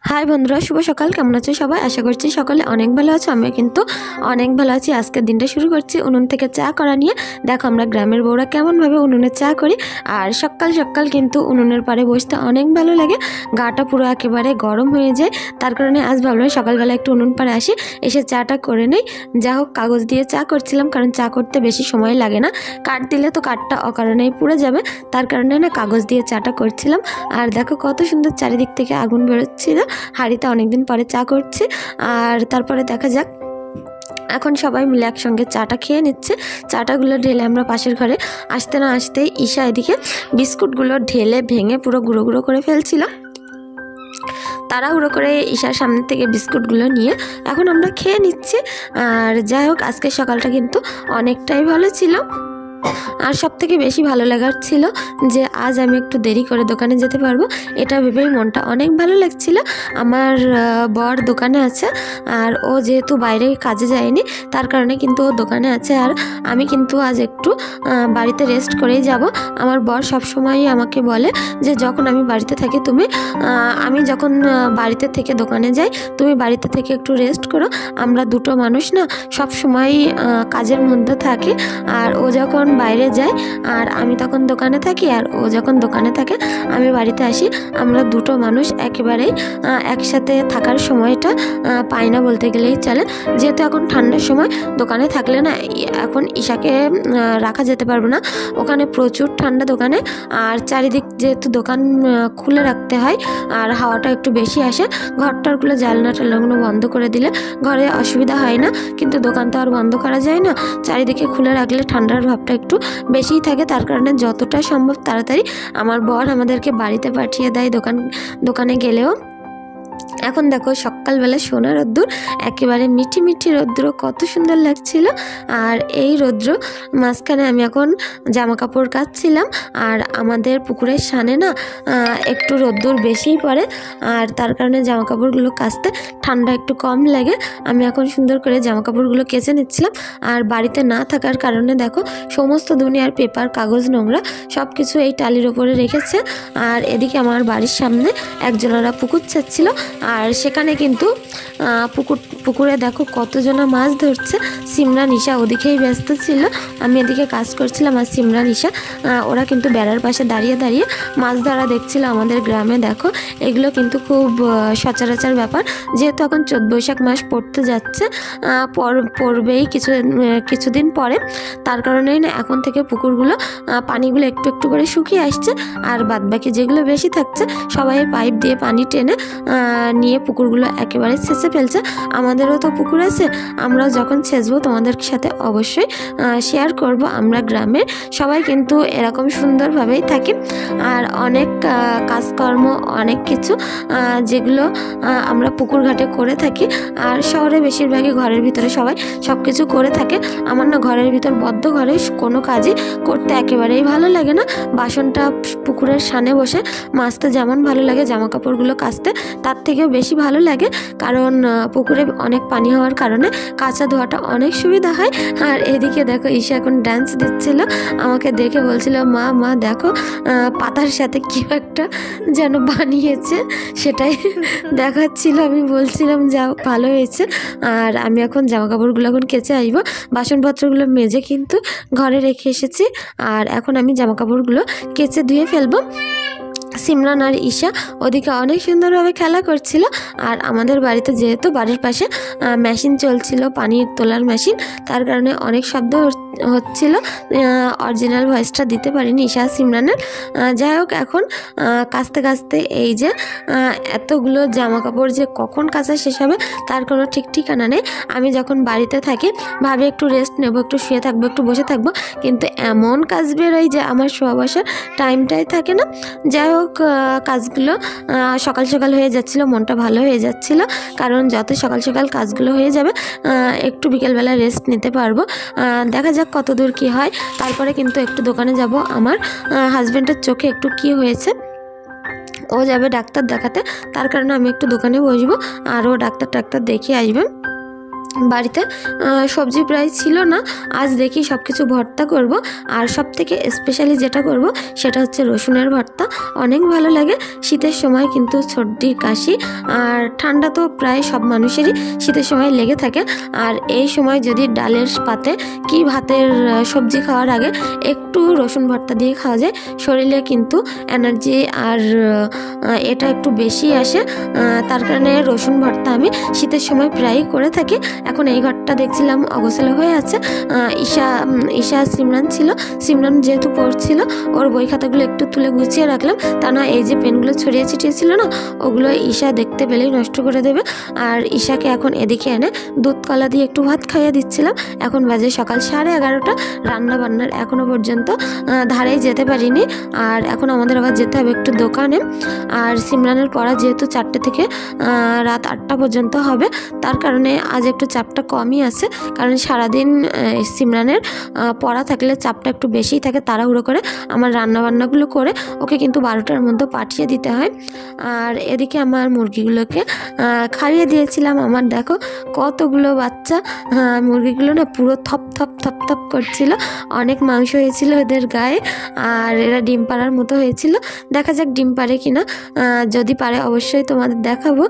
High बंधुरा शुभ सकाल केमन आछो सबाई आशा करछि सकले अनेक भालो आछो। आमिও किन्तु अनेक भालो आछि। आजकेर दिनटा शुरू करछि उनुन थेके चा करा निये। देखो आमरा ग्रामेर बउरा केमन भावे उनुने चा करी और सकाल सकाल किन्तु उनुनेर पारे बसते अनेक भालो लागे। गाटा पुरो एकेबारे गरम हये जाय। तार कारणे आज भाबलाम सकालबेला एकटु उनुन पारे आसि, एसे चाटा करे नेই। जा होक कागज दिये चा करछिलाम कारण चा करते बेशी समय लागे ना। काट दिले तो काठटा अकारणेই पुड़े जाबे, तार कारणे ना कागज दिये चाटा करछिलाम। और देखो कत सुंदर चारिदिक थेके आगुन बेरोच्छिलो। हाड़ीते अनेक दिन परे चा करछि और तारपरे देखा जाक এখন সবাই মিলে একসঙ্গে চাটা খেয়ে নিচ্ছে। চাটাগুলো ঢেলে আমরা পাশের ঘরে আসতে না আসতেই ঈশা এদিকে বিস্কুটগুলো ঢেলে ভেঙে পুরো গুঁড়ো গুঁড়ো করে ফেলছিল। তাড়াহুড়ো করে ঈশার সামনে থেকে বিস্কুটগুলো নিয়ে এখন আমরা খেয়ে নিচ্ছি। আর যাই হোক আজকের সকালটা কিন্তু অনেকটাই ভালো ছিল। আর সবথেকে বেশি ভালো লাগার ছিল যে আজ আমি একটু দেরি করে দোকানে যেতে পারবো, এটা ভেবেই মনটা অনেক ভালো লাগছিল। আমার বর দোকানে আছে আর ও যেহেতু বাইরে কাজে যায়নি তার কারণে কিন্তু ও দোকানে আছে। আর আমি কিন্তু আজ একটু বাড়িতে রেস্ট করেই যাব। আমার বর সব সময়ই আমাকে বলে যে যখন আমি বাড়িতে থাকি আমি যখন বাড়িতে থেকে দোকানে যাই তুমি বাড়িতে থেকে একটু রেস্ট করো। আমরা দুটো মানুষ না সব সময় কাজের মধ্যে থাকি। আর ও যখন বাইরে যায় আর আমি তখন দোকানে থাকি আর ও যখন দোকানে থাকে আমি বাড়িতে আসি। আমরা দুটো মানুষ একেবারেই একসাথে থাকার সময়টা পাই না বলতে গেলেই চলে। যেহেতু এখন ঠান্ডার সময় দোকানে থাকলে না এখন ঈশাকে রাখা যেতে পারবে না, ওখানে প্রচুর ঠান্ডা দোকানে। আর চারিদিক যেহেতু দোকান খুলে রাখতে হয় আর হাওয়াটা একটু বেশি আসে, ঘরটারগুলো জানলা টালনাগুলো বন্ধ করে দিলে ঘরে অসুবিধা হয় না, কিন্তু দোকান তো আর বন্ধ করা যায় না। চারিদিকে খুলে রাখলে ঠান্ডার ভাবটা একটু বেশিই থাকে। তার কারণে যতটা সম্ভব তাড়াতাড়ি আমার বর আমাদেরকে বাড়িতে পাঠিয়ে দেয় দোকানে গেলেও। এখন দেখো সকালবেলা সোনা রোদ্দুর, একেবারে মিঠি মিঠি রোদ্দুর, কত সুন্দর লাগছিল। আর এই রোদ্র মাঝখানে আমি এখন জামা কাপড় কাচছিলাম। আর আমাদের পুকুরের সামনে না একটু রোদ্দুর বেশিই পড়ে আর তার কারণে জামা কাপড়গুলো কাচতে ঠান্ডা একটু কম লাগে। আমি এখন সুন্দর করে জামা কাপড়গুলো কেচে নিচ্ছিলাম। আর বাড়িতে না থাকার কারণে দেখো সমস্ত দুনিয়ার পেপার কাগজ নোংরা সব কিছু এই টালির ওপরে রেখেছে। আর এদিকে আমার বাড়ির সামনে একজনেরা পুকুর ছাড়ছিল আর সেখানে কিন্তু পুকুরে দেখো কতজনা মাছ ধরছে। সিমরা নিশা ওদিকেই ব্যস্ত ছিল, আমি এদিকে কাজ করছিলাম। আর সিমরা নিশা ওরা কিন্তু বেড়ার পাশে দাঁড়িয়ে দাঁড়িয়ে মাছ ধরা দেখছিল। আমাদের গ্রামে দেখো এগুলো কিন্তু খুব সচরাচর ব্যাপার, যেহেতু এখন চৈত বৈশাখ মাস পড়তে যাচ্ছে, পড়বেই কিছুদিন পরে। তার কারণেই না এখন থেকে পুকুরগুলো পানিগুলো একটু একটু করে শুকিয়ে আসছে। আর বাদবাকি যেগুলো বেশি থাকছে সবাই পাইপ দিয়ে পানি টেনে নিয়ে পুকুরগুলো একেবারে ছেঁচে ফেলছে। আমাদেরও তো পুকুর আছে, আমরা যখন ছেঁচবো তোমাদের সাথে অবশ্যই শেয়ার করব। আমরা গ্রামে সবাই কিন্তু এরকম সুন্দরভাবেই থাকি। আর অনেক কাজকর্ম অনেক কিছু যেগুলো আমরা পুকুর ঘাটে করে থাকি। আর শহরে বেশিরভাগই ঘরের ভিতরে সবাই সব কিছু করে থাকে। আমার না ঘরের ভিতর বদ্ধ ঘরে কোনো কাজই করতে একেবারেই ভালো লাগে না। বাসনটা পুকুরের সামনে বসে মাজতে যেমন ভালো লাগে জামা কাপড়গুলো কাচতে তার থেকেও বেশি ভালো লাগে, কারণ পুকুরে অনেক পানি হওয়ার কারণে কাঁচা ধোয়াটা অনেক সুবিধা হয়। আর এদিকে দেখো ঈশা এখন ডান্স দিচ্ছিল, আমাকে দেখে বলছিল মা দেখো পাতার সাথে কি একটা যেন বানিয়েছে, সেটাই দেখাচ্ছিল। আমি বলছিলাম যা ভালো হয়েছে। আর আমি এখন জামা কাপড়গুলো এখন কেচে আসবো। বাসনপত্রগুলো মেজে কিন্তু ঘরে রেখে এসেছি। আর এখন আমি জামা কাপড়গুলো কেচে ধুয়ে ফেলবো। সিমরান আর ঈশা ওদিকে অনেক সুন্দরভাবে খেলা করছিল। আর আমাদের বাড়িতে যেহেতু বাড়ির পাশে মেশিন চলছিল, পানির তোলার মেশিন, তার কারণে অনেক শব্দ হচ্ছিল। অরিজিনাল ভয়েসটা দিতে পারিনি ঈশা সিমরানের। যাই হোক এখন কাচতে কাচতে এই যে এতগুলো জামা কাপড় যে কখন কাচা শেষ হবে তার কোনো ঠিক ঠিকানা নেই। আমি যখন বাড়িতে থাকি ভাবি একটু রেস্ট নেব, একটু শুয়ে থাকবো, একটু বসে থাকবো, কিন্তু এমন কাজ বেরোয় যে আমার শোয়া বসার টাইমটাই থাকে না। যাই হোক কাজগুলো সকাল সকাল হয়ে যাচ্ছিলো, মনটা ভালো হয়ে যাচ্ছিলো, কারণ যত সকাল সকাল কাজগুলো হয়ে যাবে একটু বিকেলবেলা রেস্ট নিতে পারবো। দেখা যাক কত দূর কী হয়। তারপরে কিন্তু একটু দোকানে যাব। আমার হাজব্যান্ডের চোখে একটু কী হয়েছে, ও যাবে ডাক্তার দেখাতে, তার কারণে আমি একটু দোকানে বসবো আর ও ডাক্তার দেখিয়ে আসবে। বাড়িতে সবজি প্রায় ছিল না। আজ দেখি সব কিছু ভর্তা করব। আর সব থেকে স্পেশালি যেটা করব সেটা হচ্ছে রসুনের ভর্তা। অনেক ভালো লাগে শীতের সময়, কিন্তু সর্দি কাশি আর ঠান্ডা তো প্রায় সব মানুষেরই শীতের সময় লেগে থাকে। আর এই সময় যদি ডালের পাতে কি ভাতের সবজি খাওয়ার আগে একটু রসুন ভর্তা দিয়ে খাওয়া যায়, শরীরে কিন্তু এনার্জি আর এটা একটু বেশি আসে। তার কারণে রসুন ভর্তা আমি শীতের সময় প্রায়ই করে থাকি। এখন এই ঘরটা দেখছিলাম অগোছালো হয়ে আছে। ঈশা সিমরান ছিল, সিমরান যেহেতু পড়ছিল ওর বই খাতাগুলো একটু তুলে গুছিয়ে রাখলাম, তা না এই যে পেনগুলো ছড়িয়ে ছিটিয়ে ছিল না, ওগুলো ঈশা দেখতে পেলেই নষ্ট করে দেবে। আর ঈশাকে এখন এদিকে এনে দুধ কলা দিয়ে একটু ভাত খাইয়ে দিচ্ছিলাম। এখন বাজে সকাল 11:30। রান্না বান্নার এখনো পর্যন্ত ধারেই যেতে পারিনি। আর এখন আমাদের আবার যেতে হবে একটু দোকানে। আর সিমরানের পড়া যেহেতু 4টে থেকে রাত 8টা পর্যন্ত হবে, তার কারণে আজ একটু চাপটা কমই আছে। কারণ সারাদিন সিমরানের পড়া থাকলে চাপটা একটু বেশিই থাকে। তাড়াহুড়ো করে আমার রান্নাবান্নাগুলো করে ওকে কিন্তু 12টার মধ্যে পাঠিয়ে দিতে হয়। আর এদিকে আমার মুরগিগুলোকে খাইয়ে দিয়েছিলাম। আমার দেখো কতগুলো বাচ্চা, মুরগিগুলো না পুরো থপ থপ থপ থপ করছিল। অনেক মাংস হয়েছিল এদের গায়ে, আর এরা ডিম পাড়ার মতো হয়েছিল। দেখা যাক ডিম পারে কিনা, যদি পারে অবশ্যই তোমাদের দেখাবো।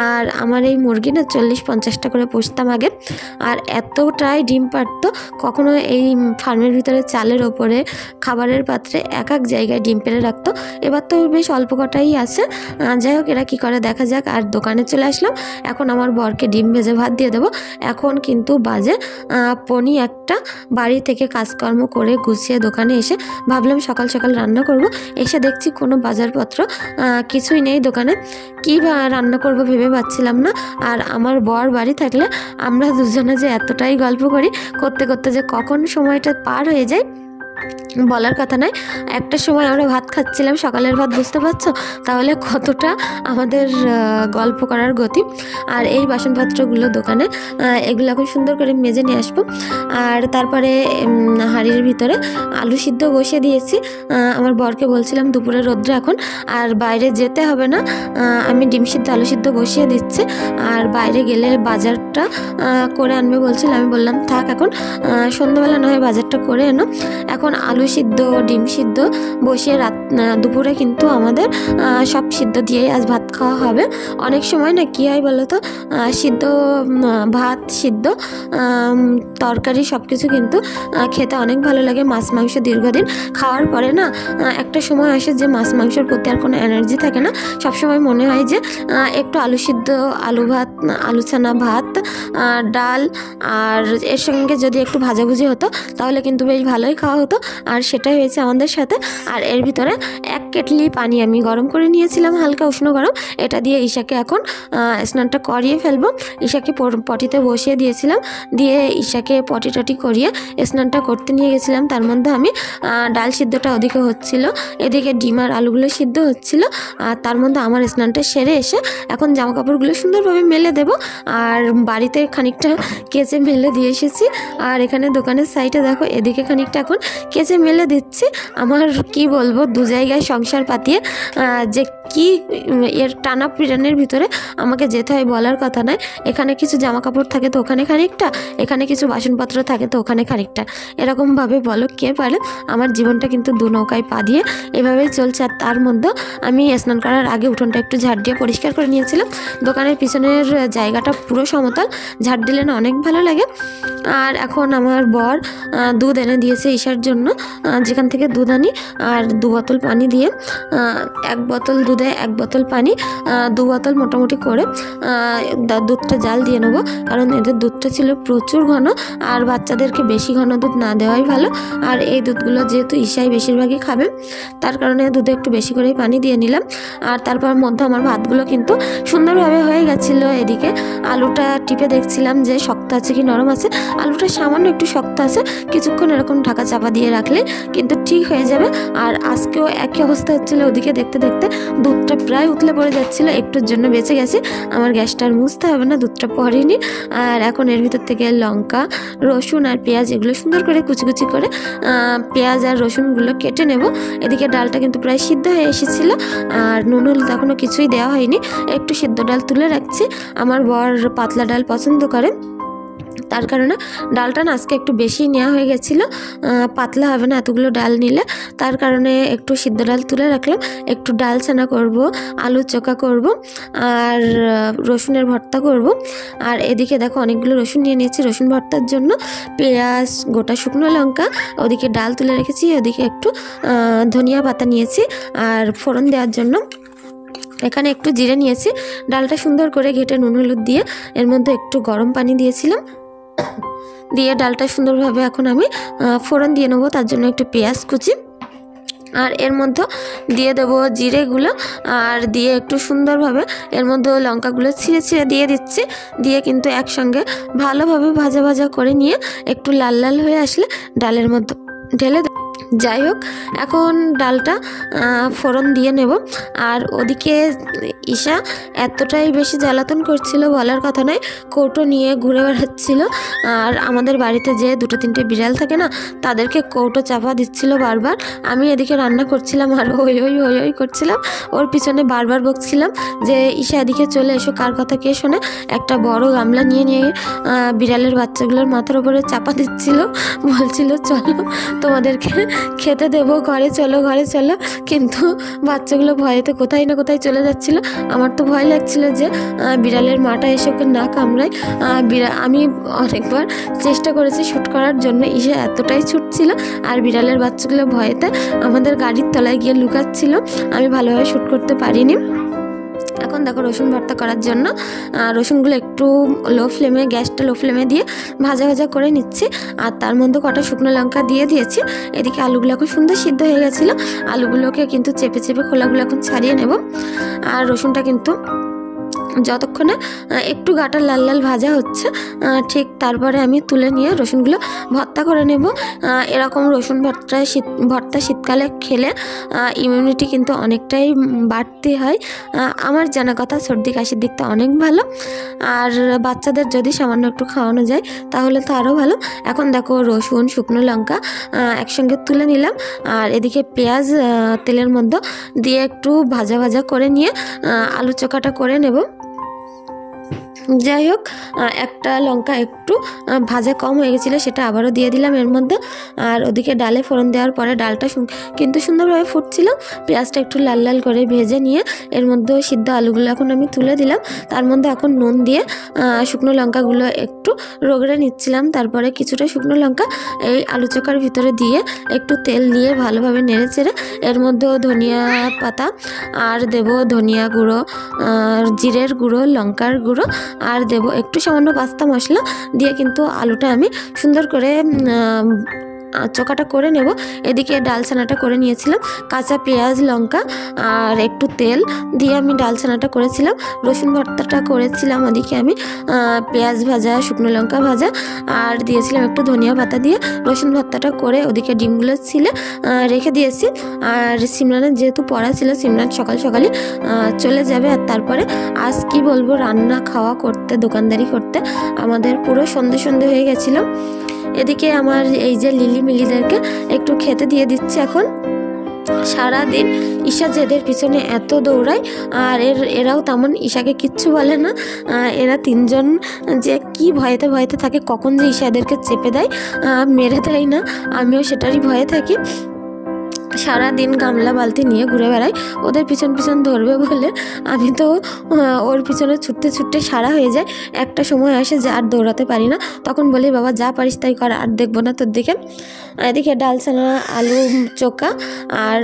আর আমার এই মুরগি না 40-50টা করে পুষতাম আগে, আর এতটাই ডিম পারতো। কখনো এই ফার্মের ভিতরে চালের ওপরে খাবারের পাত্রে এক এক জায়গায় ডিম পেড়ে রাখতো। এবার তো বেশ অল্প কটাই আছে। যাই হোক, এরা কী করে দেখা যাক। আর দোকানে চলে আসলাম। এখন আমার বরকে ডিম ভেজে ভাত দিয়ে দেবো। এখন কিন্তু বাজে 1:45। বাড়ি থেকে কাজকর্ম করে গুছিয়ে দোকানে এসে ভাবলাম সকাল সকাল রান্না করব। এসে দেখছি কোনো বাজারপত্র কিছুই নেই দোকানে। কী রান্না করব ভেবে পাচ্ছিলাম না। আর আমার বর বাড়ি থাকলে আমরা দুজনে যে এতটাই গল্প করি, করতে করতে যে কখন সময়টা পার হয়ে যায় বলার কথা নয়। একটা সময় আমরা ভাত খাচ্ছিলাম, সকালের ভাত, বুঝতে পারছো তাহলে কতটা আমাদের গল্প করার গতি। আর এই বাসনপত্রগুলো দোকানে, এগুলো এখন সুন্দর করে মেজে নিয়ে আসবো। আর তারপরে হাঁড়ির ভিতরে আলু সিদ্ধ বসিয়ে দিয়েছি। আমার বরকে বলছিলাম দুপুরে রোদ্রে এখন আর বাইরে যেতে হবে না, আমি ডিম সিদ্ধ আলু সিদ্ধ বসিয়ে দিচ্ছি। আর বাইরে গেলে বাজারটা করে আনবে বলছিল। আমি বললাম থাক, এখন সন্ধ্যাবেলা নয় বাজারটা করে এনো। এখন আলু সিদ্ধ ডিম সিদ্ধ বসিয়ে দুপুরে কিন্তু আমাদের সব সিদ্ধ দিয়েই আজ ভাত খাওয়া হবে। অনেক সময় না কী হয় বলো তো, সিদ্ধ ভাত, সিদ্ধ তরকারি সব কিছু কিন্তু খেতে অনেক ভালো লাগে। মাছ মাংস দীর্ঘদিন খাওয়ার পরে না একটা সময় আসে যে মাছ মাংসের প্রতি আর কোনো এনার্জি থাকে না। সবসময় মনে হয় যে একটু আলু সিদ্ধ, আলু ভাত, আলু ছানা ভাত, ডাল, আর এর সঙ্গে যদি একটু ভাজাভুজি হতো তাহলে কিন্তু বেশ ভালোই খাওয়া হতো। আর সেটাই হয়েছে আমাদের সাথে। আর এর ভিতরে 1 কেটলি পানি আমি গরম করে নিয়েছিলাম, হালকা উষ্ণ গরম। এটা দিয়ে ঈশাকে এখন স্নানটা করিয়ে ফেলবো। ঈশাকে পটিতে বসিয়ে দিয়েছিলাম, দিয়ে ঈশাকে পটি টটি করিয়ে স্নানটা করতে নিয়ে গেছিলাম। তার মধ্যে আমি ডাল সিদ্ধটা ওদিকে হচ্ছিল, এদিকে ডিম আর আলুগুলো সিদ্ধ হচ্ছিল। আর তার মধ্যে আমার স্নানটা সেরে এসে এখন জামা কাপড়গুলো সুন্দরভাবে মেলে দেবো। আর বাড়িতে খানিকটা কেচে মেলে দিয়ে এসেছি। আর এখানে দোকানের সাইডে দেখো, এদিকে খানিকটা এখন কেচে মেলে দিচ্ছি। আমার কি বলবো, 2 জায়গায় সংসার পাতিয়ে যে কি এর টানা পিটানের ভিতরে আমাকে যেতে হয় বলার কথা নয়। এখানে কিছু জামা কাপড় থাকে তো ওখানে খানিকটা, এখানে কিছু বাসনপত্র থাকে তো ওখানে খানিকটা, এরকমভাবে বলো কে পারে। আমার জীবনটা কিন্তু 2 নৌকায় পা দিয়ে এভাবেই চলছে। আর তার মধ্যে আমি স্নান করার আগে উঠোনটা একটু ঝাড় দিয়ে পরিষ্কার করে নিয়েছিলাম। দোকানের পিছনের জায়গাটা পুরো সমতল, ঝাড় দিলে না অনেক ভালো লাগে। আর এখন আমার বর দুধ এনে দিয়েছে ঈশার জন্য, যেখান থেকে দুধ আনি। আর 2 বোতল পানি দিয়ে, 1 বোতল দুধে 1 বোতল পানি, 2 বোতল মোটামুটি করে দুধটা জাল দিয়ে নেবো। কারণ এদের দুধটা ছিল প্রচুর ঘন, আর বাচ্চাদেরকে বেশি ঘন দুধ না দেওয়াই ভালো। আর এই দুধগুলো যেহেতু ঈশাই বেশিরভাগই খাবে, তার কারণে দুধে একটু বেশি করেই পানি দিয়ে নিলাম। আর তারপর মধ্যে আমার ভাতগুলো কিন্তু সুন্দরভাবে হয়ে গেছিলো। এদিকে আলুটা টিপে দেখছিলাম যে শক্ত আছে কি নরম আছে। আলুটা সামান্য একটু শক্ত আছে, কিছুক্ষণ এরকম ঢাকা চাপা দিয়ে রাখলে কিন্তু ঠিক হয়ে যাবে। আর আজকেও একই অবস্থা হচ্ছিলো, ওদিকে দেখতে দেখতে দুধটা প্রায় উতলে পড়ে যাচ্ছিলো। একটুর জন্য বেঁচে গেছি, আমার গ্যাসটা আর মুছতে হবে না, দুধটা পড়েনি। আর এখন এর ভিতর থেকে লঙ্কা, রসুন আর পেঁয়াজ এগুলো সুন্দর করে কুচি কুচি করে পেঁয়াজ আর রসুনগুলো কেটে নেব। এদিকে ডালটা কিন্তু প্রায় সিদ্ধ হয়ে এসেছিলো, আর নুন হলুদ এখনও কিছুই দেওয়া হয়নি, একটু সিদ্ধ ডাল তুলে রাখছি। আমার বর পাতলা ডাল পছন্দ করে। তার কারণে ডালটা না আজকে একটু বেশি নেওয়া হয়ে গেছিলো, পাতলা হবে না এতগুলো ডাল নিলে। তার কারণে একটু সিদ্ধ ডাল তুলে রাখলাম, একটু ডাল ছানা করব, আলু চোখা করব, আর রসুনের ভর্তা করব। আর এদিকে দেখো অনেকগুলো রসুন নিয়ে নিয়েছি রসুন ভর্তার জন্য, পেঁয়াজ, গোটা শুকনো লঙ্কা, ওদিকে ডাল তুলে রেখেছি, ওদিকে একটু ধনিয়া পাতা নিয়েছি আর ফোড়ন দেওয়ার জন্য এখানে একটু জিরে নিয়েছি। ডালটা সুন্দর করে ঘেটে নুন হলুদ দিয়ে এর মধ্যে একটু গরম পানি দিয়েছিলাম, দিয়ে ডালটা সুন্দরভাবে এখন আমি ফোড়ন দিয়ে নেবো। তার জন্য একটু পেঁয়াজ কুচি আর এর মধ্যে দিয়ে দেবো জিরেগুলো, আর দিয়ে একটু সুন্দরভাবে এর মধ্যে লঙ্কাগুলো ছিঁড়ে ছিঁড়ে দিয়ে দিচ্ছি, দিয়ে কিন্তু একসঙ্গে ভালোভাবে ভাজা ভাজা করে নিয়ে একটু লাল লাল হয়ে আসলে ডালের মধ্যে ঢেলে। যাই হোক, এখন ডালটা ফোড়ন দিয়ে নেব। আর ওদিকে ঈশা এতটাই বেশি জ্বালাতন করছিল বলার কথা নয়, কৌটো নিয়ে ঘুরে বেড়াচ্ছিল। আর আমাদের বাড়িতে যে 2-3টে বিড়াল থাকে না, তাদেরকে কৌটো চাপা দিচ্ছিল বারবার। আমি এদিকে রান্না করছিলাম আর হই হই হই হই করছিলাম, ওর পিছনে বারবার বকছিলাম যে ঈশা এদিকে চলে এসো, কার কথা কে শোনে। একটা বড় গামলা নিয়ে নিয়ে বিড়ালের বাচ্চাগুলোর মাথার উপরে চাপা দিচ্ছিল, বলছিল চলো তোমাদেরকে খেতে দেবো, ঘরে চলো ঘরে চলো। কিন্তু বাচ্চাগুলো ভয়েতে কোথায় না কোথায় চলে যাচ্ছিলো। আমার তো ভয় লাগছিল যে বিড়ালের মাটা এসে ওকে না কামড়ায়। আমি অনেকবার চেষ্টা করেছি শ্যুট করার জন্য, ঈশা এতটাই ছুটছিল আর বিড়ালের বাচ্চাগুলো ভয়েতে আমাদের গাড়ির তলায় গিয়ে লুকাচ্ছিল, আমি ভালোভাবে শ্যুট করতে পারিনি। এখন দেখো রসুন ভর্তা করার জন্য রসুনগুলো একটু গ্যাসটা লো ফ্লেমে দিয়ে ভাজা ভাজা করে নিচ্ছি। আর তার মধ্যে কটা শুকনো লঙ্কা দিয়ে দিয়েছি। এদিকে আলুগুলো এখন সুন্দর সিদ্ধ হয়ে গেছিলো, আলুগুলোকে কিন্তু চেপে চেপে খোলাগুলো এখন ছাড়িয়ে নেব। আর রসুনটা কিন্তু যতক্ষণে একটু গাটা লাল লাল ভাজা হচ্ছে ঠিক তারপরে আমি তুলে নিয়ে রসুনগুলো ভর্তা করে নেব। এরকম রসুন ভর্তা শীতকালে খেলে ইমিউনিটি কিন্তু অনেকটাই বাড়তে হয়। আমার জানা কথা সর্দি কাশির দিকটা অনেক ভালো, আর বাচ্চাদের যদি সামান্য একটু খাওয়ানো যায় তাহলে তো আরও ভালো। এখন দেখো রসুন শুকনো লঙ্কা একসঙ্গে তুলে নিলাম, আর এদিকে পেঁয়াজ তেলের মধ্যে দিয়ে একটু ভাজা ভাজা করে নিয়ে আলু চোখাটা করে নেব। যাই হোক, একটা লঙ্কা একটু ভাজা কম হয়ে গেছিলো, সেটা আবারও দিয়ে দিলাম এর মধ্যে। আর ওদিকে ডালে ফোড়ন দেওয়ার পরে ডালটা কিন্তু সুন্দরভাবে ফুটছিল, পেঁয়াজটা একটু লাল লাল করে ভেজে নিয়ে এর মধ্যে সিদ্ধ আলুগুলো এখন আমি তুলে দিলাম। তার মধ্যে এখন নুন দিয়ে শুকনো লঙ্কাগুলো একটু রগড়ে নিচ্ছিলাম। তারপরে কিছুটা শুকনো লঙ্কা এই আলু চোখার ভিতরে দিয়ে একটু তেল দিয়ে ভালোভাবে নেড়ে চেড়ে এর মধ্যেও ধনিয়া পাতা আর দেব ধনিয়া গুঁড়ো, জিরের গুঁড়ো, লঙ্কার গুঁড়ো, আর দেব একটু সামান্য পাস্তা মশলা দিয়ে কিন্তু আলুটা আমি সুন্দর করে চোখাটা করে নেব। এদিকে ডাল ছানাটা করে নিয়েছিলাম, কাঁচা পেঁয়াজ লঙ্কা আর একটু তেল দিয়ে আমি ডাল ছানাটা করেছিলাম। রসুন ভর্তাটা করেছিলাম ওদিকে আমি পেঁয়াজ ভাজা, শুকনো লঙ্কা ভাজা আর দিয়েছিলাম একটু ধনিয়া পাতা দিয়ে। রসুন ভর্তাটা করে ওদিকে ডিমগুলো ছিলে রেখে দিয়েছি। আর সিমরানের যেহেতু পড়া ছিল, সিমরান সকাল সকালই চলে যাবে। আর তারপরে আজ কি বলবো, রান্না খাওয়া করতে, দোকানদারি করতে আমাদের পুরো সন্ধে হয়ে গেছিলো। এদিকে আমার এই যে লিলি মিলিদেরকে একটু খেতে দিয়ে দিচ্ছে। এখন সারাদিন ঈশা যেদের পিছনে এত দৌড়ায়, আর এরাও তেমন ঈশাকে কিচ্ছু বলে না। এরা তিনজন যে কি ভয়েতে থাকে, কখন যে ঈশা এদেরকে চেপে দেয়, মেরে দেয় না, আমিও সেটারই ভয়ে থাকি। সারাদিন গামলা বালতি নিয়ে ঘুরে বেড়াই ওদের পিছন ধরবে বলে। আমি তো ওর পিছনে ছুটতে সারা হয়ে যায়। একটা সময় আসে যে আর দৌড়াতে পারি না, তখন বলি বাবা যা পারিস তাই কর, আর দেখবো না তোর দিকে। এদিকে ডাল ছানা, আলু চোখা আর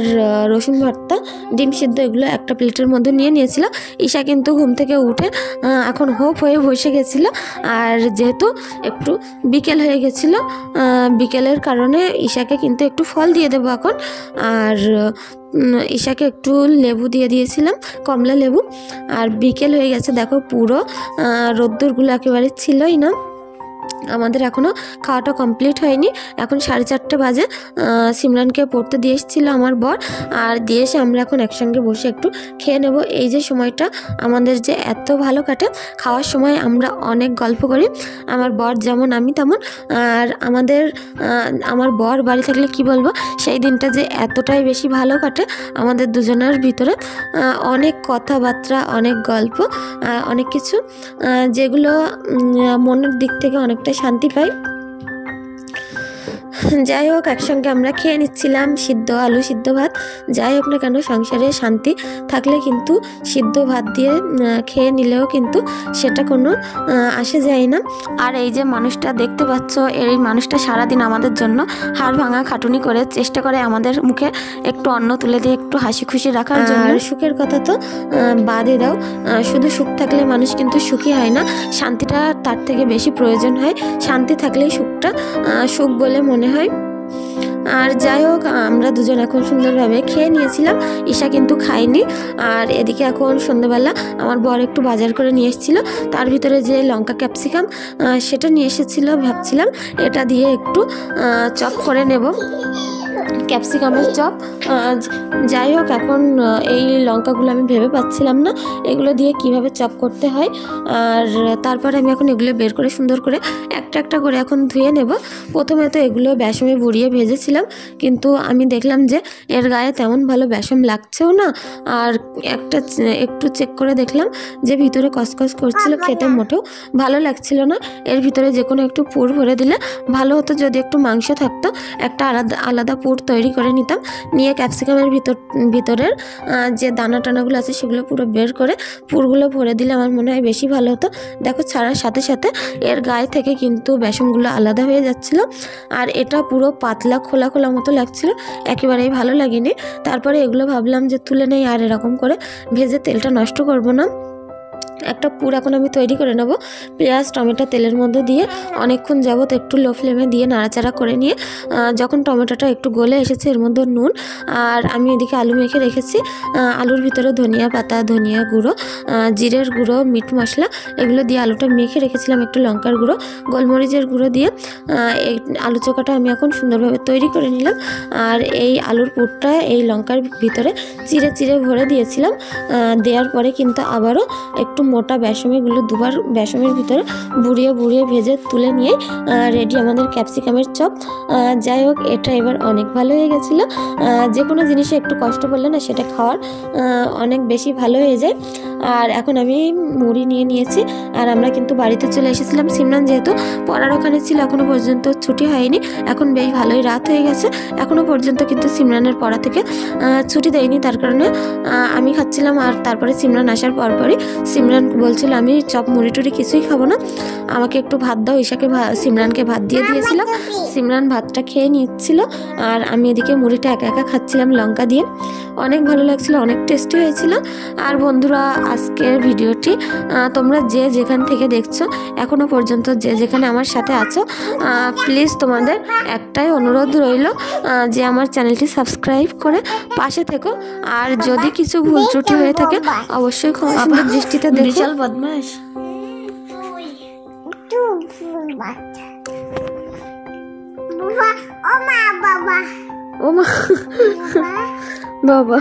রসুন ভর্তা, ডিম সিদ্ধ এগুলো একটা প্লেটের মধ্যে নিয়েছিল। ঈশা কিন্তু ঘুম থেকে উঠে এখন হোপ হয়ে বসে গেছিলো। আর যেহেতু একটু বিকেল হয়ে গেছিলো, বিকেলের কারণে ঈশাকে কিন্তু একটু ফল দিয়ে দেবো এখন। আর ঈশাকে একটু লেবু দিয়ে দিয়েছিলাম, কমলা লেবু। আর বিকেল হয়ে গেছে দেখো, পুরো রোদ্দুরগুলো একেবারে ছিলই না। আমাদের এখনও খাওয়াটা কমপ্লিট হয়নি, এখন 4:30 বাজে। সিমরানকে পড়তে দিয়ে এসেছিলো আমার বর, আর দিয়ে এসে আমরা এখন একসঙ্গে বসে একটু খেয়ে নেব। এই যে সময়টা আমাদের যে এত ভালো কাটে, খাওয়ার সময় আমরা অনেক গল্প করি, আমার বর যেমন আমি তেমন। আর আমার বর বাড়ি থাকলে কি বলবো, সেই দিনটা যে এতটাই বেশি ভালো কাটে আমাদের দুজনের ভিতরে। অনেক কথাবার্তা, অনেক গল্প, অনেক কিছু যেগুলো মনের দিক থেকে অনেকটা শান্তি পাই। যাই হোক, একসঙ্গে আমরা খেয়ে নিচ্ছিলাম সিদ্ধ আলু সিদ্ধ ভাত। যাই হোক না কেন, সংসারে শান্তি থাকলে কিন্তু সিদ্ধ ভাত দিয়ে খেয়ে নিলেও কিন্তু সেটা কোনো আসে যায় না। আর এই যে মানুষটা দেখতে পাচ্ছ, এই মানুষটা সারাদিন আমাদের জন্য হাড় ভাঙা খাটুনি করে চেষ্টা করে আমাদের মুখে একটু অন্ন তুলে দিয়ে একটু হাসি খুশি রাখার জন্য। আর সুখের কথা তো বাদে দাও, শুধু সুখ থাকলে মানুষ কিন্তু সুখী হয় না, শান্তিটা তার থেকে বেশি প্রয়োজন হয়। শান্তি থাকলেই সুখটা সুখ বলে মনে হয়। আর যাই হোক, আমরা দুজন এখন সুন্দরভাবে খেয়ে নিয়েছিলাম, ঈশা কিন্তু খায়নি। আর এদিকে এখন সন্ধ্যেবেলা আমার বর একটু বাজার করে নিয়ে এসেছিলো, তার ভিতরে যে লঙ্কা ক্যাপসিকাম সেটা নিয়ে এসেছিলো। ভাবছিলাম এটা দিয়ে একটু চপ করে নেব, ক্যাপসিকামের চপ। যাই হোক, এখন এই লঙ্কাগুলো আমি ভেবে পাচ্ছিলাম না এগুলো দিয়ে কিভাবে চপ করতে হয়। আর তারপরে আমি এখন এগুলো বের করে সুন্দর করে একটা একটা করে এখন ধুয়ে নেব। প্রথমে তো এগুলো বেসমে বুড়িয়ে ভেজেছিলাম, কিন্তু আমি দেখলাম যে এর গায়ে তেমন ভালো বেসম লাগছেও না। আর একটু চেক করে দেখলাম যে ভিতরে কসকস করছিল, খেতে মোটেও ভালো লাগছিল না। এর ভিতরে যে কোনো একটু পুর ভরে দিলে ভালো হতো, যদি একটু মাংস থাকতো একটা আলাদা পুর তৈরি করে নিতাম। নিয়ে ক্যাপসিকামের ভিতরের যে দানা টানাগুলো আছে সেগুলো পুরো বের করে পুরগুলো ভরে দিলে আমার মনে হয় বেশি ভালো হতো। দেখো, ছাড়ার সাথে সাথে এর গায়ে থেকে কিন্তু বেসনগুলো আলাদা হয়ে যাচ্ছিল। আর এটা পুরো পাতলা খোলা খোলা মতো লাগছিল, একেবারেই ভালো লাগেনি। তারপরে এগুলো ভাবলাম যে তুলে নেই, আর এরকম করে ভেজে তেলটা নষ্ট করব না। একটা পুর এখন আমি তৈরি করে নেব। পেঁয়াজ টমেটো তেলের মধ্যে দিয়ে অনেকক্ষণ যাবত একটু লো ফ্লেমে দিয়ে নাড়াচাড়া করে নিয়ে যখন টমেটোটা একটু গলে এসেছে, এর মধ্যে নুন, আর আমি এদিকে আলু মেখে রেখেছি। আলুর ভিতরে ধনিয়া পাতা, ধনিয়া গুঁড়ো, জিরের গুঁড়ো, মিট মশলা এগুলো দিয়ে আলুটা মেখে রেখেছিলাম। একটু লঙ্কার গুঁড়ো, গোলমরিচের গুঁড়ো দিয়ে এই আলু চোখাটা আমি এখন সুন্দরভাবে তৈরি করে নিলাম। আর এই আলুর পুরটা এই লঙ্কার ভিতরে চিড়ে চিড়ে ভরে দিয়েছিলাম। দেওয়ার পরে কিন্তু আবারও একটু মোটা বেসমেগুলো দুবার বেসমের ভিতরে বুড়িয়ে ভেজে তুলে নিয়ে রেডি আমাদের ক্যাপসিকামের চপ। যাই হোক, এটা এবার অনেক ভালো হয়ে গেছিলো। যে কোনো জিনিসে একটু কষ্ট করলে না, সেটা খাওয়ার অনেক বেশি ভালো হয়ে যায়। আর এখন আমি মুড়ি নিয়ে নিয়েছি, আর আমরা কিন্তু বাড়িতে চলে এসেছিলাম। সিমরান যেহেতু পড়ার ওখানে ছিল, এখনও পর্যন্ত ছুটি হয়নি, এখন বেশ ভালোই রাত হয়ে গেছে, এখনও পর্যন্ত কিন্তু সিমরানের পড়া থেকে ছুটি দেয়নি। তার কারণে আমি খাচ্ছিলাম। আর তারপরে সিমরান আসার পরপরই সিমরান বলছিল আমি চপ মুড়ি টুড়ি কিছুই খাবো না, আমাকে একটু ভাত দাও। ঈশাকে সিমরানকে ভাত দিয়ে দিয়েছিলাম, সিমরান ভাতটা খেয়ে নিচ্ছিল, আর আমি এদিকে মুড়িটা একা একা খাচ্ছিলাম লঙ্কা দিয়ে। অনেক ভালো লাগছিল, অনেক টেস্টি হয়েছিল। আর বন্ধুরা, আজকের ভিডিওটি তোমরা যে যেখান থেকে দেখছো, এখনও পর্যন্ত যে যেখানে আমার সাথে আছো, প্লিজ তোমাদের একটাই অনুরোধ রইল যে আমার চ্যানেলটি সাবস্ক্রাইব করে পাশে থেকো। আর যদি কিছু ভুল ত্রুটি হয়ে থাকে অবশ্যই ক্ষমা সুন্দর দৃষ্টিতে দেখো। বিশাল বদমাশ ও মা বাবা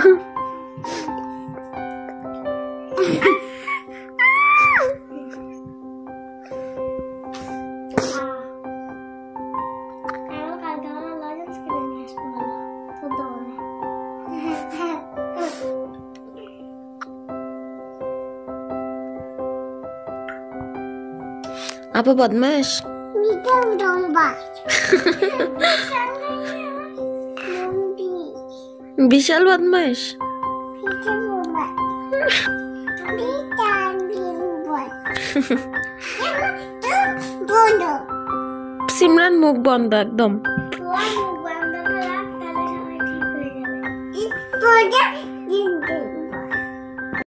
আপা বদমাস বিশাল বদমাস সিমরান মুখ বন্ধ একদম।